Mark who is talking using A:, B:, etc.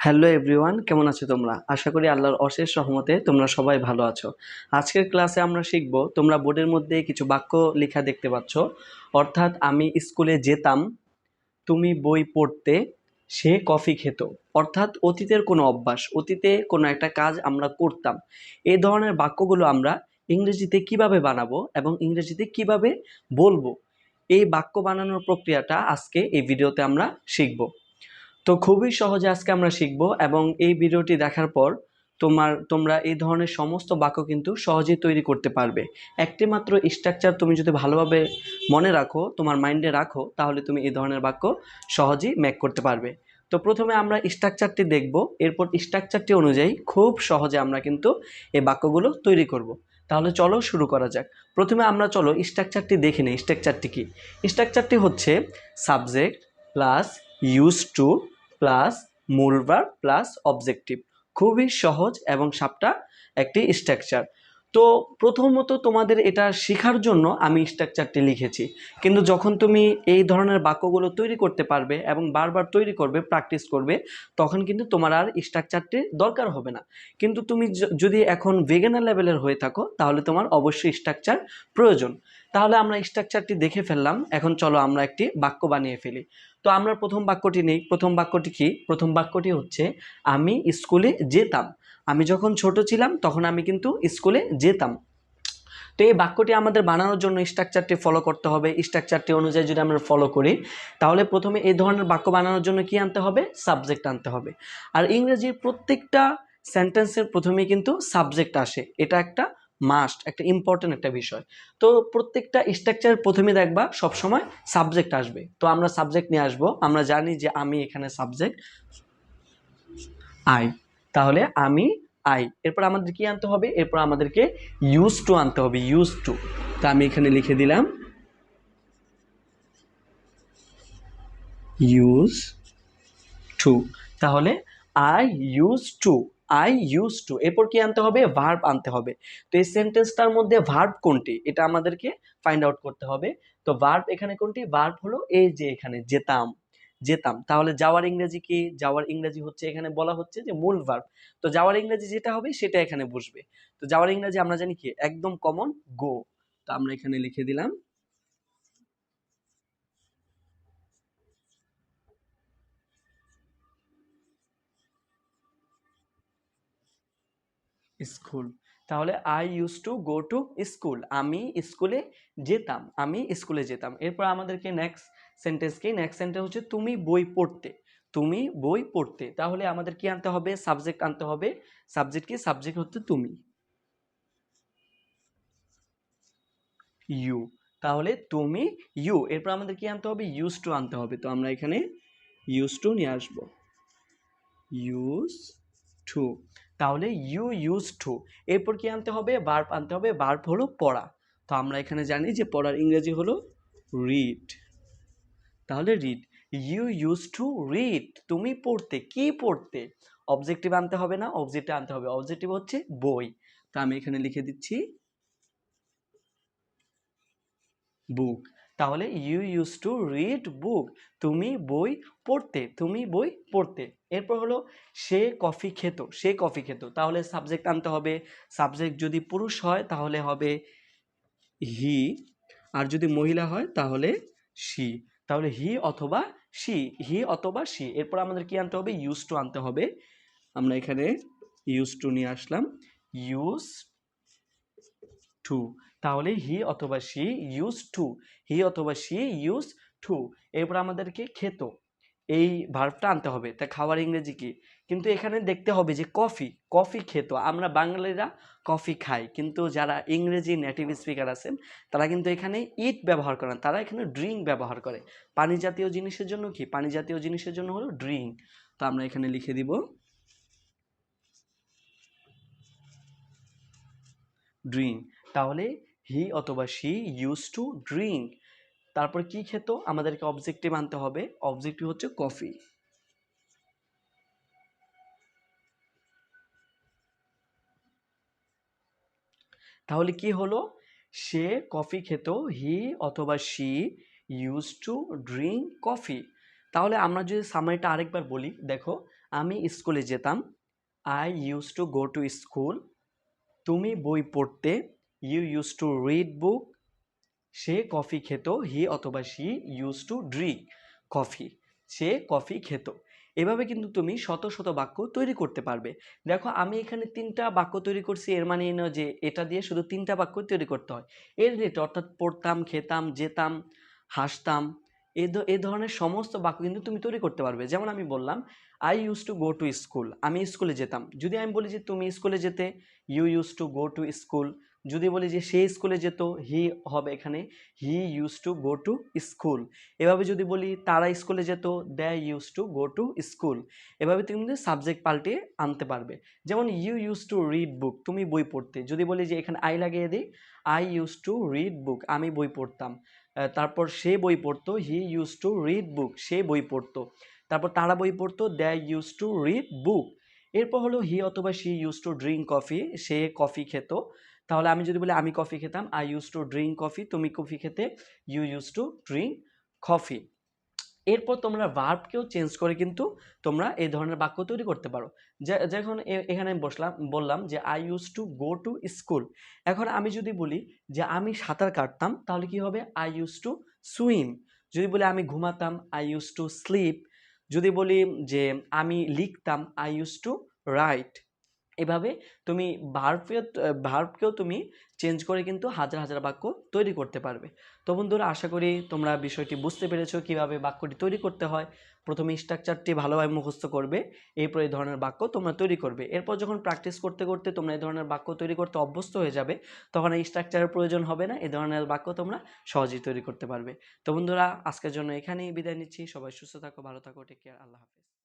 A: Hello everyone, কেমন আছো তোমরা? আশা করি আল্লাহর অশেষ রহমতে তোমরা সবাই ভালো আছো। আজকের ক্লাসে আমরা শিখব, তোমরা বোর্ডের মধ্যে কিছু বাক্য লেখা দেখতে পাচ্ছ। অর্থাৎ আমি স্কুলে যেতাম, তুমি বই পড়তে, সে কফি খেত। অর্থাৎ অতীতের কোনো অভ্যাস, অতীতে কোনো একটা কাজ আমরা করতাম। এই ধরনের বাক্যগুলো আমরা ইংরেজিতে কিভাবে বানাবো এবং ইংরেজিতে কিভাবে বলবো, এই বাক্য বানানোর প্রক্রিয়াটা আজকে এই ভিডিওতে আমরা শিখব। তো খুবই সহজে আজকে আমরা শিখব এবং এই ভিডিওটি দেখার পর তোমরা এই ধরনের সমস্ত বাক্য কিন্তু সহজেই তৈরি করতে পারবে। একটি মাত্র স্ট্রাকচার তুমি যদি ভালোভাবে মনে রাখো, তোমার মাইন্ডে রাখো, তাহলে তুমি এই ধরনের বাক্য সহজেই মেক করতে পারবে। তো প্রথমে আমরা স্ট্রাকচারটি দেখব, এরপর স্ট্রাকচারটি অনুযায়ী খুব সহজে আমরা কিন্তু এই বাক্যগুলো তৈরি করব। তাহলে চলো শুরু করা যাক। প্রথমে আমরা চলো স্ট্রাকচারটি দেখে নিই। স্ট্রাকচারটি কি? স্ট্রাকচারটি হচ্ছে subject plus use to plus মূল ভার্ব প্লাস অবজেক্টিভ। খুবই সহজ এবং সাপটা একটি স্ট্রাকচার। তো প্রথমত তোমাদের এটা শেখার জন্য আমি স্ট্রাকচারটি লিখেছি, কিন্তু যখন তুমি এই ধরনের বাক্যগুলো তৈরি করতে পারবে এবং বারবার তৈরি করবে, প্র্যাকটিস করবে, তখন কিন্তু তোমার আর স্ট্রাকচারটি দরকার হবে না। কিন্তু তুমি যদি এখন বিগিনার লেভেলের হয়ে থাকো, তাহলে তোমার অবশ্যই স্ট্রাকচার প্রয়োজন। তাহলে আমরা স্ট্রাকচারটি দেখে ফেললাম, এখন চলো আমরা একটি বাক্য বানিয়ে ফেলি। তো আমরা প্রথম বাক্যটি নেই। প্রথম বাক্যটি কি? প্রথম বাক্যটি হচ্ছে আমি স্কুলে যেতাম। আমি যখন ছোট ছিলাম তখন আমি কিন্তু স্কুলে যেতাম। তো এই বাক্যটি আমাদের বানানোর জন্য স্ট্রাকচারটি ফলো করতে হবে। স্ট্রাকচারটি অনুযায়ী যদি আমরা ফলো করি, তাহলে প্রথমে এই ধরনের বাক্য বানানোর জন্য কি আনতে হবে? সাবজেক্ট আনতে হবে। আর ইংরেজির প্রত্যেকটা সেন্টেন্সের প্রথমে কিন্তু সাবজেক্ট আসে, এটা একটা মাস্ট, একটা ইম্পর্টেন্ট একটা বিষয়। তো প্রত্যেকটা স্ট্রাকচারের প্রথমে দেখবা সবসময় সাবজেক্ট আসবে। তো আমরা সাবজেক্ট নিয়ে আসবো। আমরা জানি যে আমি এখানে সাবজেক্ট আই, তাহলে আমি আই। এরপর আমাদের কি আনতে হবে? এরপর আমাদেরকে ইউজ টু আনতে হবে, ইউজ টু। তা আমি এখানে লিখে দিলাম ইউজ টু। তাহলে I use two, I use two. এরপর কি আনতে হবে? ভার্ব আনতে হবে। তো এই সেন্টেন্সটার মধ্যে ভার্ব কোনটি, এটা আমাদেরকে ফাইন্ড আউট করতে হবে। তো ভার্ব এখানে কোনটি? ভার্ব হলো এই যে এখানে যেতাম, যেতাম। তাহলে যাওয়ার ইংরেজি কি? যাওয়ার ইংরেজি হচ্ছে, এখানে বলা হচ্ছে যে মূল ভার্ব। তো যাওয়ার ইংরেজি যেটা হবে সেটা এখানে বসবে। তো যাওয়ার ইংরেজি আমরা জানি কি? একদম কমন, গো। তো আমরা এখানে লিখে দিলাম স্কুল। তাহলে I use to go to school. আমি স্কুলে যেতাম, আমি স্কুলে যেতাম। এরপর আমাদেরকে নেক্সট সেন্টেন্স কি? নেক্সট সেন্টেন্স হচ্ছে তুমি বই পড়তে, তুমি বই পড়তে। তাহলে আমাদের কি আনতে হবে? সাবজেক্ট আনতে হবে। সাবজেক্ট কি? সাবজেক্ট হচ্ছে তুমি, ইউ। তাহলে তুমি ইউ। এরপর আমাদের কি আনতে হবে? ইউজ টু আনতে হবে। তো আমরা এখানে ইউজ টু নিয়ে আসবো, ইউজ টু। তাহলে ইউ ইউজ টু। এরপর কি আনতে হবে? ভার্ব আনতে হবে। ভার্ব হলো পড়া। তো আমরা এখানে জানি যে পড়ার ইংরেজি হলো রিড। তাহলে read, you use to read. তুমি পড়তে, কি পড়তে? অবজেক্টিভ আনতে হবে না? অবজেক্টিভ আনতে হবে। অবজেক্টিভ হচ্ছে বই। তো আমি এখানে লিখে দিচ্ছি বুক। তাহলে you use to read book. তুমি বই পড়তে, তুমি বই পড়তে। এরপর হলো সে কফি খেত, সে কফি খেত। তাহলে সাবজেক্ট আনতে হবে। সাবজেক্ট যদি পুরুষ হয় তাহলে হবে হি, আর যদি মহিলা হয় তাহলে শি। তাহলে হি অথবা শি, হি অথবা শি। এরপর আমাদের কি আনতে হবে? ইউজ টু আনতে হবে। আমরা এখানে ইউজ টু নিয়ে আসলাম, ইউজ টু। তাহলে হি অথবা সি ইউজ টু, হি অথবা সি ইউজ টু। এরপর আমাদেরকে খেত, এই ভার্বটা আনতে হবে। তা খাওয়ার ইংরেজি কি? কিন্তু এখানে দেখতে হবে যে কফি, কফি খেত। আমরা বাঙালিরা কফি খাই, কিন্তু যারা ইংরেজি নেটিভ স্পিকার আছেন তারা কিন্তু এখানে ইট ব্যবহার করেন, তারা এখানে ড্রিঙ্ক ব্যবহার করে। পানি জাতীয় জিনিসের জন্য কি? পানি জাতীয় জিনিসের জন্য হলো ড্রিঙ্ক। তো আমরা এখানে লিখে দিব ড্রিঙ্ক। তাহলে হি অথবা শি ইউজ টু ড্রিঙ্ক। তারপর কি খেত? আমাদেরকে অবজেক্টিভ আনতে হবে। অবজেক্টিভ হচ্ছে কফি। তাহলে কি হলো? সে কফি খেত, হি অথবা she use to drink coffee. তাহলে আমরা যদি সামারিটা আরেকবার বলি, দেখো আমি স্কুলে যেতাম, I use to go to school. তুমি বই পড়তে, you use to read book. সে কফি খেত, হি অথবা she use to drink coffee. সে কফি খেত। এভাবে কিন্তু তুমি শত শত বাক্য তৈরি করতে পারবে। দেখো আমি এখানে 3টা বাক্য তৈরি করছি, এর মানে এই নয় যে এটা দিয়ে শুধু 3টা বাক্য তৈরি করতে হয়। এর রেট অর্থাৎ পড়তাম, খেতাম, যেতাম, হাসতাম, এ ধরনের সমস্ত বাক্য কিন্তু তুমি তৈরি করতে পারবে। যেমন আমি বললাম I use to go to school, আমি স্কুলে যেতাম। যদি আমি বলি যে তুমি স্কুলে যেতে, you use to go to school. যদি বলি যে সে স্কুলে যেত, হি হবে এখানে, he use to go to school. এভাবে যদি বলি তারা স্কুলে যেত, they use to go to school. এভাবে তুমি কিন্তু সাবজেক্ট পাল্টিয়ে আনতে পারবে। যেমন you use to read book, তুমি বই পড়তে। যদি বলি যে এখানে আই লাগিয়ে দিই, I use to read book, আমি বই পড়তাম। তারপর সে বই পড়তো, he use to read book, সে বই পড়তো। তারপর তারা বই পড়তো, they use to read book. এরপর হলো হি অথবা she use to drink coffee, সে কফি খেত। তাহলে আমি যদি বলি আমি কফি খেতাম, I use to drink coffee, তুমি কফি খেতে, you use to drink coffee. এরপর তোমরা ভার্বকেও চেঞ্জ করে কিন্তু তোমরা এই ধরনের বাক্য তৈরি করতে পারো। যখন এখানে আমি বললাম যে I use to go to school. এখন আমি যদি বলি যে আমি সাঁতার কাটতাম, তাহলে কি হবে? I use to swim. যদি বলি আমি ঘুমাতাম, আই ইউজ টু স্লিপ। যদি বলি যে আমি লিখতাম, আই ইউজ টু রাইট। এভাবে তুমি ভার্বকেও তুমি চেঞ্জ করে কিন্তু হাজার হাজার বাক্য তৈরি করতে পারবে। তো বন্ধুরা, আশা করি তোমরা বিষয়টি বুঝতে পেরেছো কিভাবে বাক্যটি তৈরি করতে হয়। প্রথমে স্ট্রাকচারটি ভালোভাবে মুখস্থ করবে, এরপর এই ধরনের বাক্য তোমরা তৈরি করবে। এরপর যখন প্র্যাকটিস করতে করতে তোমরা এই ধরনের বাক্য তৈরি করতে অভ্যস্ত হয়ে যাবে, তখন এই স্ট্রাকচারের প্রয়োজন হবে না, এই ধরনের বাক্য তোমরা সহজেই তৈরি করতে পারবে। তো বন্ধুরা, আজকের জন্য এখানেই বিদায় নিচ্ছি। সবাই সুস্থ থাকো, ভালো থাকো, টেক কেয়ার, আল্লাহ হাফেজ।